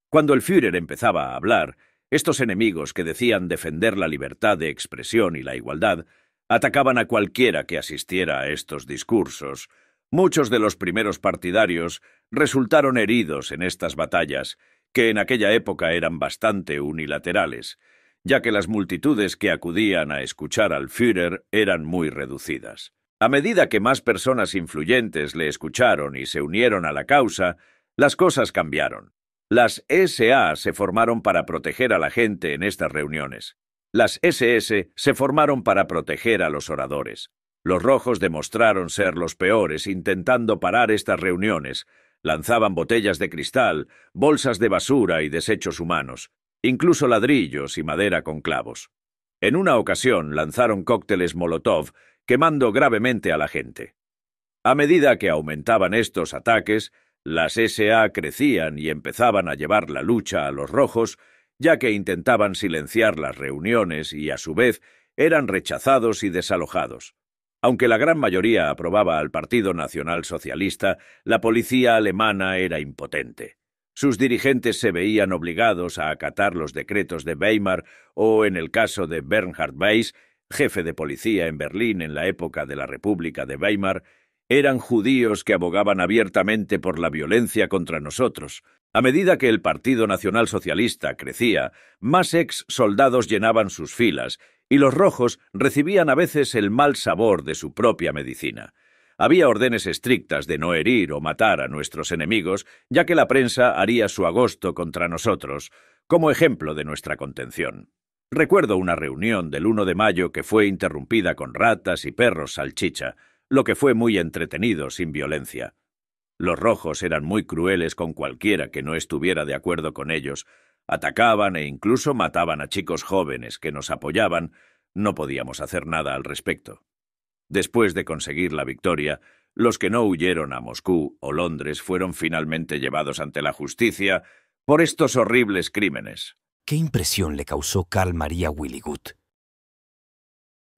Cuando el Führer empezaba a hablar, estos enemigos que decían defender la libertad de expresión y la igualdad atacaban a cualquiera que asistiera a estos discursos. Muchos de los primeros partidarios resultaron heridos en estas batallas, que en aquella época eran bastante unilaterales, ya que las multitudes que acudían a escuchar al Führer eran muy reducidas. A medida que más personas influyentes le escucharon y se unieron a la causa, las cosas cambiaron. Las SA se formaron para proteger a la gente en estas reuniones. Las SS se formaron para proteger a los oradores. Los rojos demostraron ser los peores intentando parar estas reuniones. Lanzaban botellas de cristal, bolsas de basura y desechos humanos, incluso ladrillos y madera con clavos. En una ocasión lanzaron cócteles Molotov, quemando gravemente a la gente. A medida que aumentaban estos ataques, las SA crecían y empezaban a llevar la lucha a los rojos, ya que intentaban silenciar las reuniones y, a su vez, eran rechazados y desalojados. Aunque la gran mayoría aprobaba al Partido Nacional Socialista, la policía alemana era impotente. Sus dirigentes se veían obligados a acatar los decretos de Weimar o, en el caso de Bernhard Weiss, jefe de policía en Berlín en la época de la República de Weimar, eran judíos que abogaban abiertamente por la violencia contra nosotros. A medida que el Partido Nacional Socialista crecía, más ex-soldados llenaban sus filas, y los rojos recibían a veces el mal sabor de su propia medicina. Había órdenes estrictas de no herir o matar a nuestros enemigos, ya que la prensa haría su agosto contra nosotros, como ejemplo de nuestra contención. Recuerdo una reunión del 1 de mayo que fue interrumpida con ratas y perros salchicha, lo que fue muy entretenido sin violencia. Los rojos eran muy crueles con cualquiera que no estuviera de acuerdo con ellos. Atacaban e incluso mataban a chicos jóvenes que nos apoyaban. No podíamos hacer nada al respecto. Después de conseguir la victoria, los que no huyeron a Moscú o Londres fueron finalmente llevados ante la justicia por estos horribles crímenes. ¿Qué impresión le causó Karl Maria Willigut?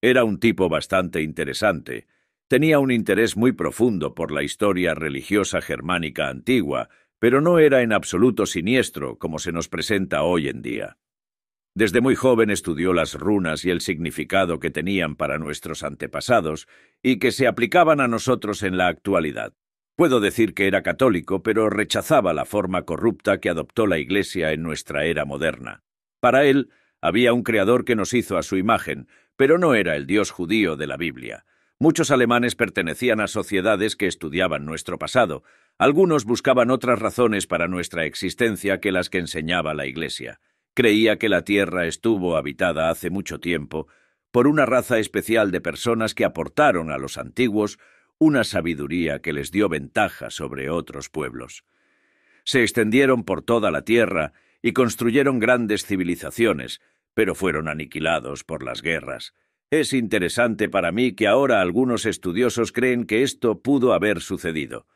Era un tipo bastante interesante. Tenía un interés muy profundo por la historia religiosa germánica antigua, pero no era en absoluto siniestro como se nos presenta hoy en día. Desde muy joven estudió las runas y el significado que tenían para nuestros antepasados y que se aplicaban a nosotros en la actualidad. Puedo decir que era católico, pero rechazaba la forma corrupta que adoptó la Iglesia en nuestra era moderna. Para él, había un creador que nos hizo a su imagen, pero no era el Dios judío de la Biblia. Muchos alemanes pertenecían a sociedades que estudiaban nuestro pasado. Algunos buscaban otras razones para nuestra existencia que las que enseñaba la Iglesia. Creía que la Tierra estuvo habitada hace mucho tiempo por una raza especial de personas que aportaron a los antiguos una sabiduría que les dio ventaja sobre otros pueblos. Se extendieron por toda la Tierra y construyeron grandes civilizaciones, pero fueron aniquilados por las guerras. Es interesante para mí que ahora algunos estudiosos creen que esto pudo haber sucedido.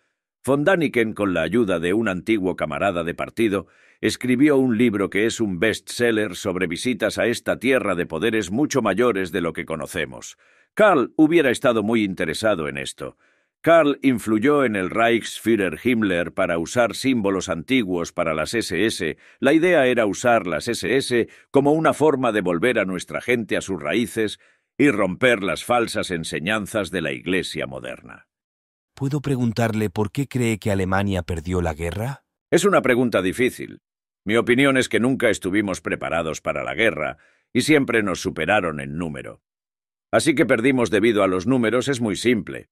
Von Däniken, con la ayuda de un antiguo camarada de partido, escribió un libro que es un bestseller sobre visitas a esta tierra de poderes mucho mayores de lo que conocemos. Karl hubiera estado muy interesado en esto. Karl influyó en el Reichsführer Himmler para usar símbolos antiguos para las SS. La idea era usar las SS como una forma de volver a nuestra gente a sus raíces y romper las falsas enseñanzas de la Iglesia moderna. ¿Puedo preguntarle por qué cree que Alemania perdió la guerra? Es una pregunta difícil. Mi opinión es que nunca estuvimos preparados para la guerra y siempre nos superaron en número. Así que perdimos debido a los números es muy simple.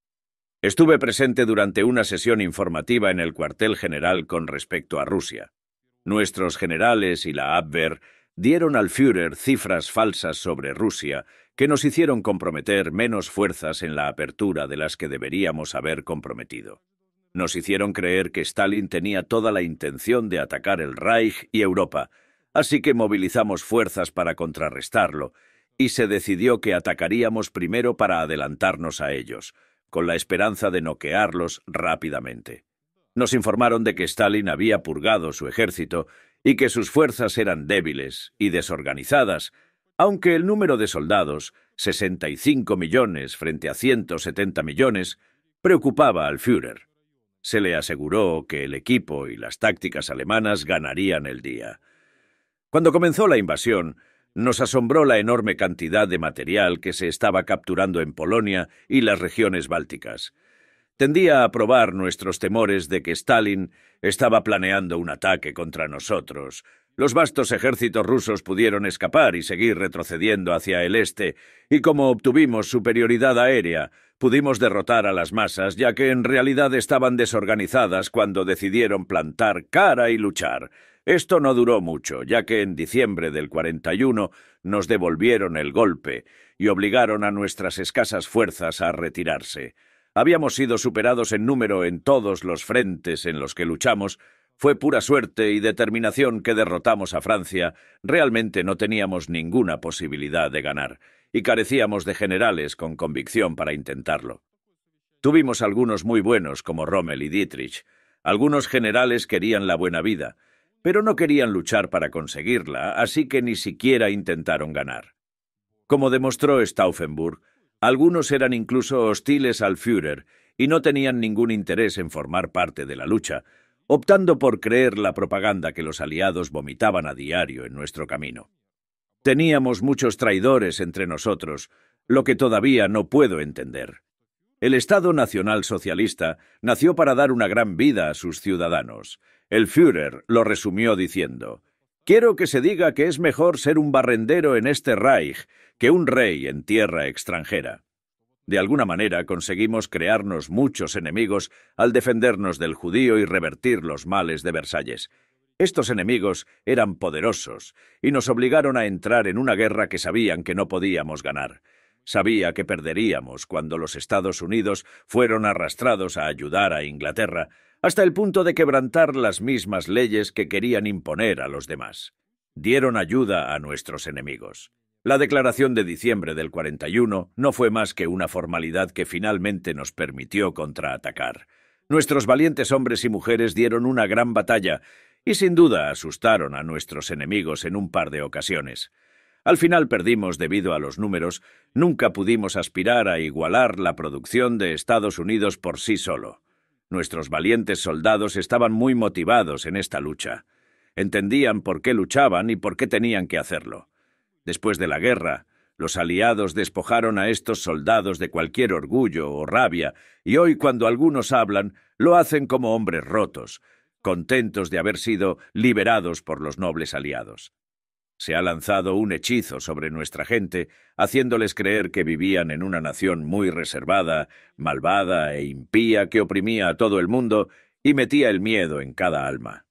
Estuve presente durante una sesión informativa en el cuartel general con respecto a Rusia. Nuestros generales y la Abwehr dieron al Führer cifras falsas sobre Rusia que nos hicieron comprometer menos fuerzas en la apertura de las que deberíamos haber comprometido. Nos hicieron creer que Stalin tenía toda la intención de atacar el Reich y Europa, así que movilizamos fuerzas para contrarrestarlo, y se decidió que atacaríamos primero para adelantarnos a ellos, con la esperanza de noquearlos rápidamente. Nos informaron de que Stalin había purgado su ejército y que sus fuerzas eran débiles y desorganizadas, aunque el número de soldados, 65 millones frente a 170 millones, preocupaba al Führer. Se le aseguró que el equipo y las tácticas alemanas ganarían el día. Cuando comenzó la invasión, nos asombró la enorme cantidad de material que se estaba capturando en Polonia y las regiones bálticas. Tendía a probar nuestros temores de que Stalin estaba planeando un ataque contra nosotros. Los vastos ejércitos rusos pudieron escapar y seguir retrocediendo hacia el este, y como obtuvimos superioridad aérea, pudimos derrotar a las masas, ya que en realidad estaban desorganizadas cuando decidieron plantar cara y luchar. Esto no duró mucho, ya que en diciembre del 41 nos devolvieron el golpe y obligaron a nuestras escasas fuerzas a retirarse. Habíamos sido superados en número en todos los frentes en los que luchamos. Fue pura suerte y determinación que derrotamos a Francia. Realmente no teníamos ninguna posibilidad de ganar, y carecíamos de generales con convicción para intentarlo. Tuvimos algunos muy buenos como Rommel y Dietrich. Algunos generales querían la buena vida, pero no querían luchar para conseguirla, así que ni siquiera intentaron ganar. Como demostró Stauffenburg, algunos eran incluso hostiles al Führer y no tenían ningún interés en formar parte de la lucha, optando por creer la propaganda que los aliados vomitaban a diario en nuestro camino. Teníamos muchos traidores entre nosotros, lo que todavía no puedo entender. El Estado Nacional Socialista nació para dar una gran vida a sus ciudadanos. El Führer lo resumió diciendo: «Quiero que se diga que es mejor ser un barrendero en este Reich que un rey en tierra extranjera». De alguna manera conseguimos crearnos muchos enemigos al defendernos del judío y revertir los males de Versalles. Estos enemigos eran poderosos y nos obligaron a entrar en una guerra que sabían que no podíamos ganar. Sabía que perderíamos cuando los Estados Unidos fueron arrastrados a ayudar a Inglaterra, hasta el punto de quebrantar las mismas leyes que querían imponer a los demás. Dieron ayuda a nuestros enemigos. La declaración de diciembre del 41 no fue más que una formalidad que finalmente nos permitió contraatacar. Nuestros valientes hombres y mujeres dieron una gran batalla y sin duda asustaron a nuestros enemigos en un par de ocasiones. Al final perdimos debido a los números. Nunca pudimos aspirar a igualar la producción de Estados Unidos por sí solo. Nuestros valientes soldados estaban muy motivados en esta lucha. Entendían por qué luchaban y por qué tenían que hacerlo. Después de la guerra, los aliados despojaron a estos soldados de cualquier orgullo o rabia, y hoy cuando algunos hablan, lo hacen como hombres rotos, contentos de haber sido liberados por los nobles aliados. Se ha lanzado un hechizo sobre nuestra gente, haciéndoles creer que vivían en una nación muy reservada, malvada e impía que oprimía a todo el mundo y metía el miedo en cada alma.